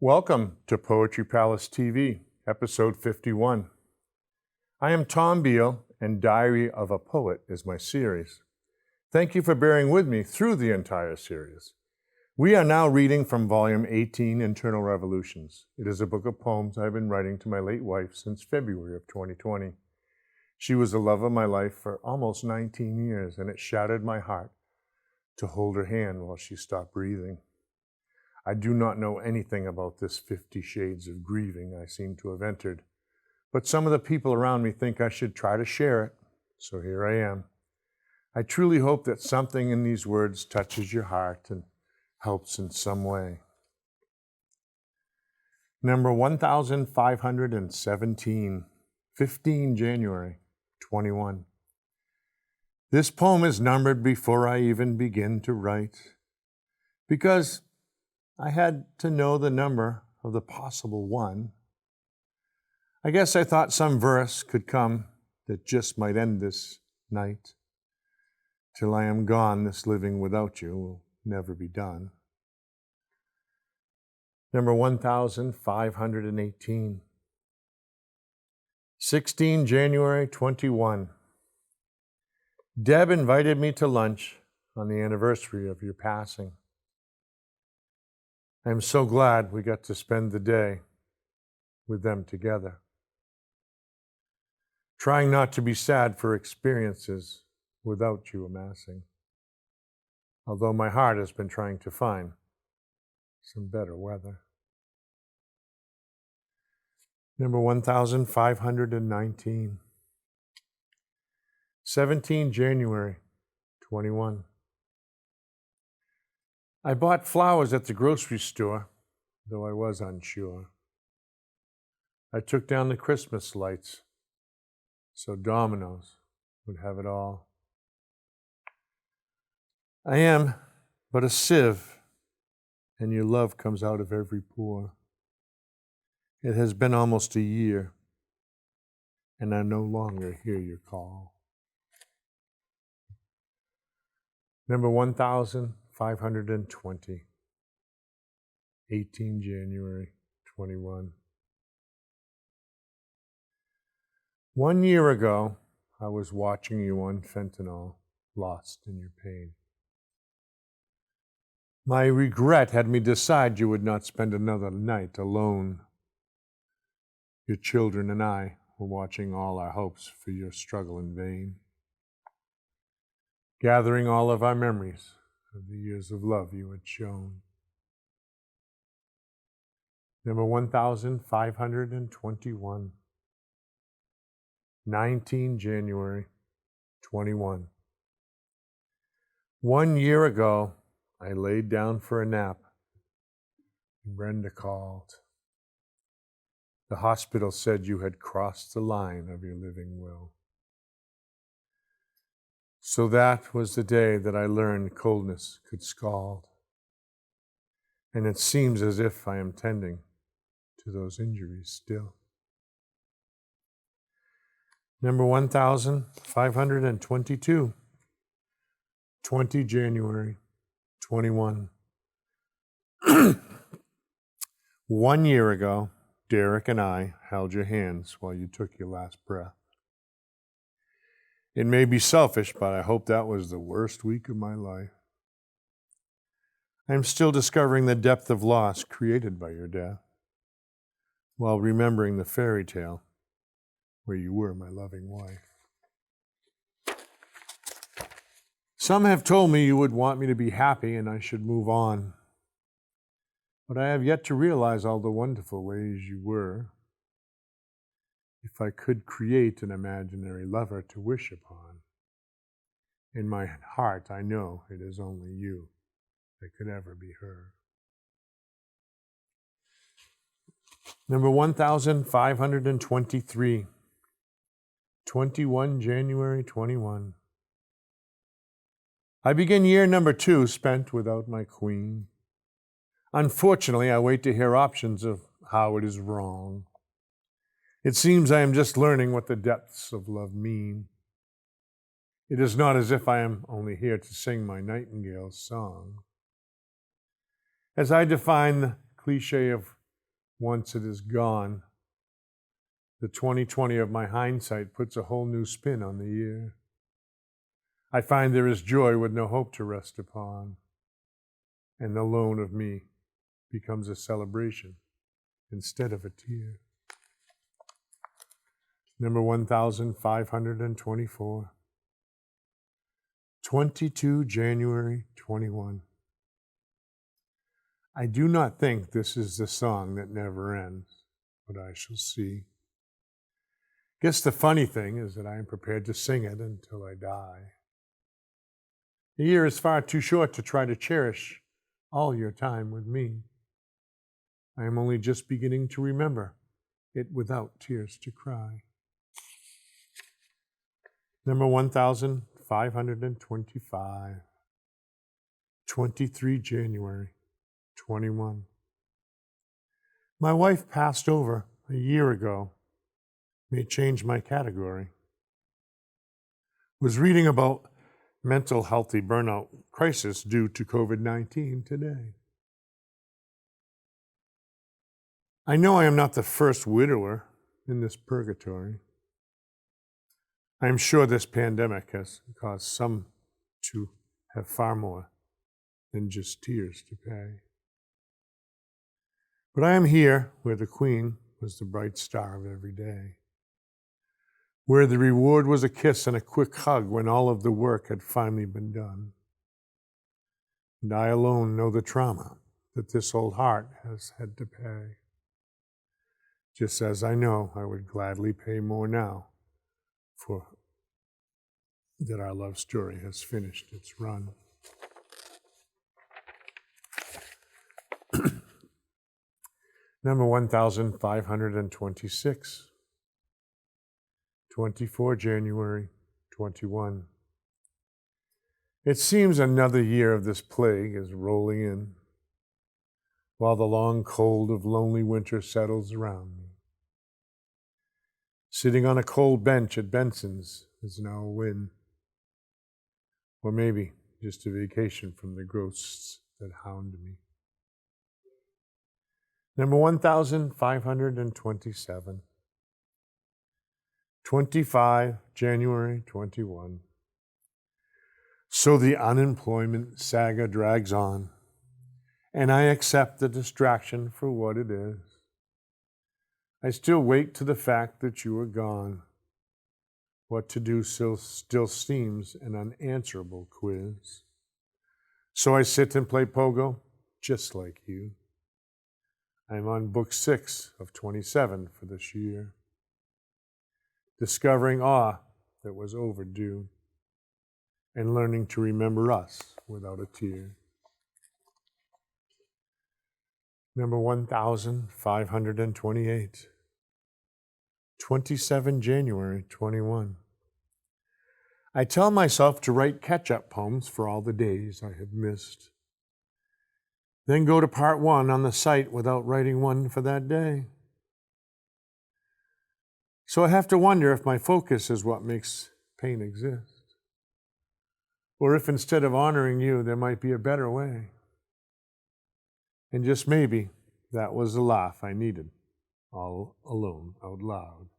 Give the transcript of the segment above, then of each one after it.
Welcome to Poetry Palace TV, episode 51. I am Tom Beal, and Diary of a Poet is my series. Thank you for bearing with me through the entire series. We are now reading from volume 18, Internal Revolutions. It is a book of poems I've been writing to my late wife since February of 2020. She was the love of my life for almost 19 years, and it shattered my heart to hold her hand while she stopped breathing. I do not know anything about this 50 shades of grieving I seem to have entered, but some of the people around me think I should try to share it, so here I am. I truly hope that something in these words touches your heart and helps in some way. Number 1517, 15 January 21. This poem is numbered before I even begin to write, because I had to know the number of the possible one. I guess I thought some verse could come that just might end this night. Till I am gone, this living without you will never be done. Number 1518. 16 January 21. Deb invited me to lunch on the anniversary of your passing. I am so glad we got to spend the day with them together. Trying not to be sad for experiences without you amassing, although my heart has been trying to find some better weather. Number 1519. 17 January 21. I bought flowers at the grocery store, though I was unsure. I took down the Christmas lights, so Domino's would have it all. I am but a sieve, and your love comes out of every pore. It has been almost a year, and I no longer hear your call. Number 1520, 18 January 21. 1 year ago, I was watching you on fentanyl, lost in your pain. My regret had me decide you would not spend another night alone. Your children and I were watching all our hopes for your struggle in vain, gathering all of our memories of the years of love you had shown. Number 1521. 19 January 21. 1 year ago, I laid down for a nap, and Brenda called. The hospital said you had crossed the line of your living will. So that was the day that I learned coldness could scald. And it seems as if I am tending to those injuries still. Number 1522. 20 January 21. 1 year ago, Derek and I held your hands while you took your last breath. It may be selfish, but I hope that was the worst week of my life. I am still discovering the depth of loss created by your death, while remembering the fairy tale where you were my loving wife. Some have told me you would want me to be happy and I should move on. But I have yet to realize all the wonderful ways you were. If I could create an imaginary lover to wish upon, in my heart I know it is only you that could ever be her. Number 1523. 21 January 21. I begin year number 2 spent without my queen. Unfortunately, I wait to hear options of how it is wrong. It seems I am just learning what the depths of love mean. It is not as if I am only here to sing my nightingale's song. As I define the cliche of once it is gone, the 2020 of my hindsight puts a whole new spin on the year. I find there is joy with no hope to rest upon, and the loan of me becomes a celebration instead of a tear. Number 1524. 22 January 21. I do not think this is the song that never ends, but I shall see. Guess the funny thing is that I am prepared to sing it until I die. The year is far too short to try to cherish all your time with me. I am only just beginning to remember it without tears to cry. Number 1525. 23 January 21. My wife passed over a year ago. May change my category. Was reading about mental healthy burnout crisis due to COVID-19 today. I know I am not the first widower in this purgatory. I am sure this pandemic has caused some to have far more than just tears to pay. But I am here where the Queen was the bright star of every day, where the reward was a kiss and a quick hug when all of the work had finally been done. And I alone know the trauma that this old heart has had to pay, just as I know I would gladly pay more now for that our love story has finished its run. Number 1526. 24 January 21. It seems another year of this plague is rolling in, while the long cold of lonely winter settles around me. Sitting on a cold bench at Benson's is now a win, or maybe just a vacation from the ghosts that hound me. Number 1527. 25 January 21. So the unemployment saga drags on, and I accept the distraction for what it is. I still wait to the fact that you are gone. What to do still seems an unanswerable quiz. So I sit and play pogo just like you. I'm on book 6 of 27 for this year, discovering awe that was overdue and learning to remember us without a tear. Number 1528. 27 January 21. I tell myself to write catch-up poems for all the days I have missed. Then go to part 1 on the site without writing one for that day. So I have to wonder if my focus is what makes pain exist, or if instead of honoring you, there might be a better way. And just maybe that was the laugh I needed, all alone out loud,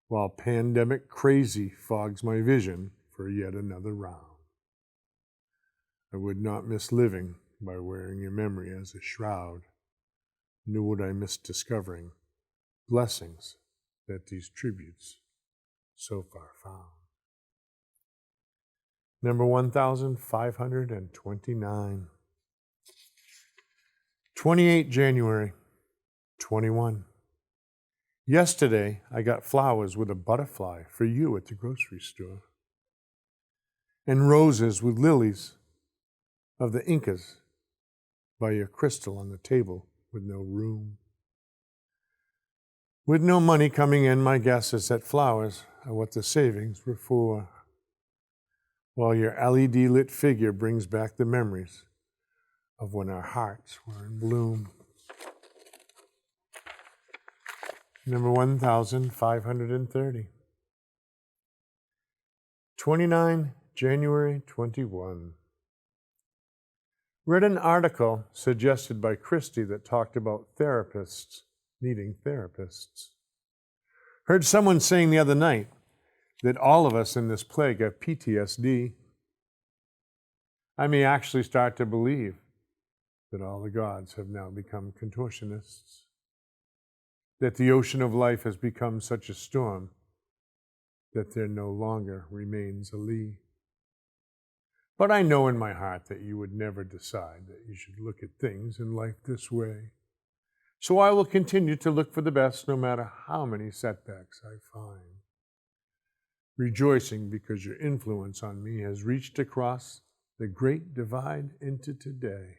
while pandemic crazy fogs my vision for yet another round. I would not miss living by wearing your memory as a shroud, nor would I miss discovering blessings that these tributes so far found. Number 1529. 28 January 21. Yesterday, I got flowers with a butterfly for you at the grocery store, and roses with lilies of the Incas by your crystal on the table with no room. With no money coming in, my guess is that flowers are what the savings were for, while your LED-lit figure brings back the memories of when our hearts were in bloom. Number 1530. 29 January 21. Read an article suggested by Christy that talked about therapists needing therapists. Heard someone saying the other night that all of us in this plague have PTSD. I may actually start to believe that all the gods have now become contortionists, that the ocean of life has become such a storm that there no longer remains a lee. But I know in my heart that you would never decide that you should look at things in life this way. So I will continue to look for the best no matter how many setbacks I find. Rejoicing because your influence on me has reached across the great divide into today,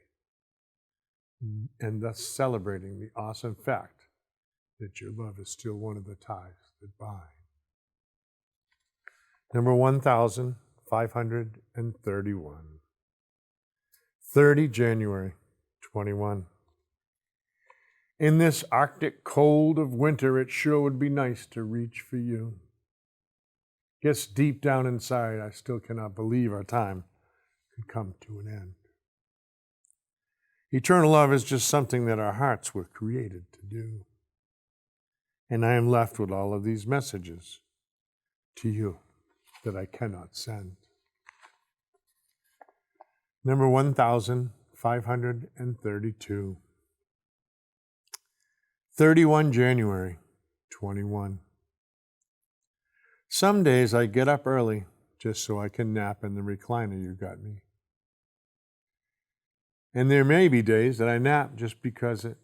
and thus celebrating the awesome fact that your love is still one of the ties that bind. Number 1531. 30 January 21. In this Arctic cold of winter, it sure would be nice to reach for you. Guess deep down inside, I still cannot believe our time could come to an end. Eternal love is just something that our hearts were created to do. And I am left with all of these messages to you that I cannot send. Number 1532. 31 January 21. Some days I get up early just so I can nap in the recliner you got me. And there may be days that I nap just because it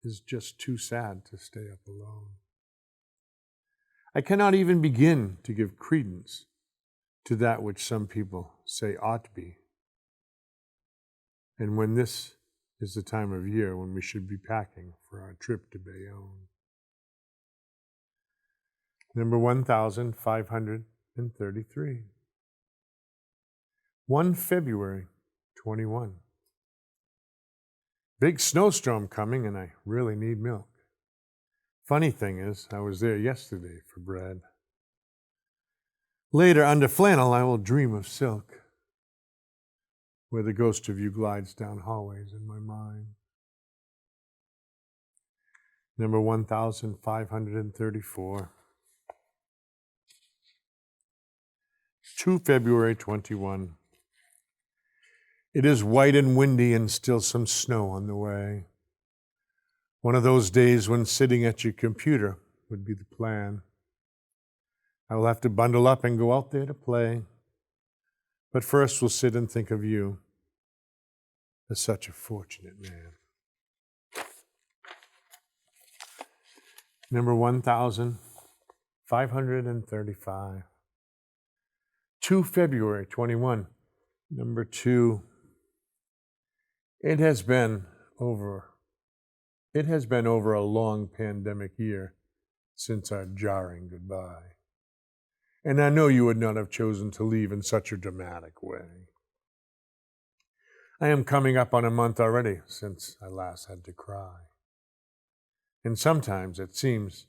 is just too sad to stay up alone. I cannot even begin to give credence to that which some people say ought to be. And when this is the time of year when we should be packing for our trip to Bayonne. Number 1533. 1 February 21. Big snowstorm coming and I really need milk. Funny thing is, I was there yesterday for bread. Later, under flannel, I will dream of silk, where the ghost of you glides down hallways in my mind. Number 1534. 2 February 21. It is white and windy and still some snow on the way. One of those days when sitting at your computer would be the plan. I will have to bundle up and go out there to play. But first we'll sit and think of you as such a fortunate man. Number 1535. 2 February 21. Number 2. It has been over a long pandemic year since our jarring goodbye. And I know you would not have chosen to leave in such a dramatic way. I am coming up on a month already since I last had to cry. And sometimes it seems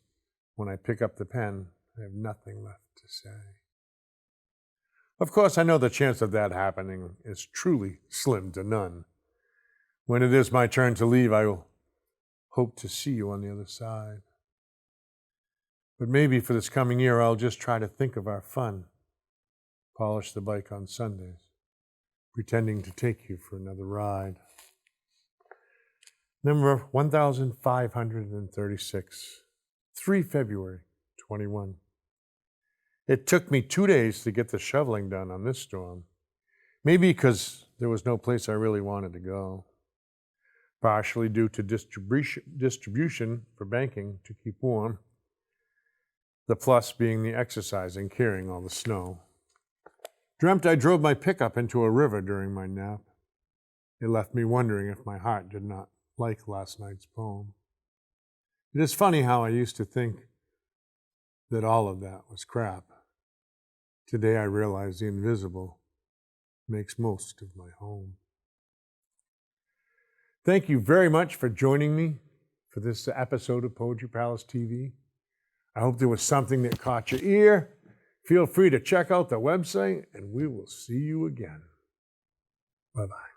when I pick up the pen, I have nothing left to say. Of course, I know the chance of that happening is truly slim to none. When it is my turn to leave, I will hope to see you on the other side. But maybe for this coming year, I'll just try to think of our fun. Polish the bike on Sundays, pretending to take you for another ride. Number 1536, 3 February 21. It took me 2 days to get the shoveling done on this storm. Maybe because there was no place I really wanted to go. Partially due to distribution for banking to keep warm. The plus being the exercise and carrying all the snow. Dreamt I drove my pickup into a river during my nap. It left me wondering if my heart did not like last night's poem. It is funny how I used to think that all of that was crap. Today I realize the invisible makes most of my home. Thank you very much for joining me for this episode of Poetry Palace TV. I hope there was something that caught your ear. Feel free to check out the website, and we will see you again. Bye-bye.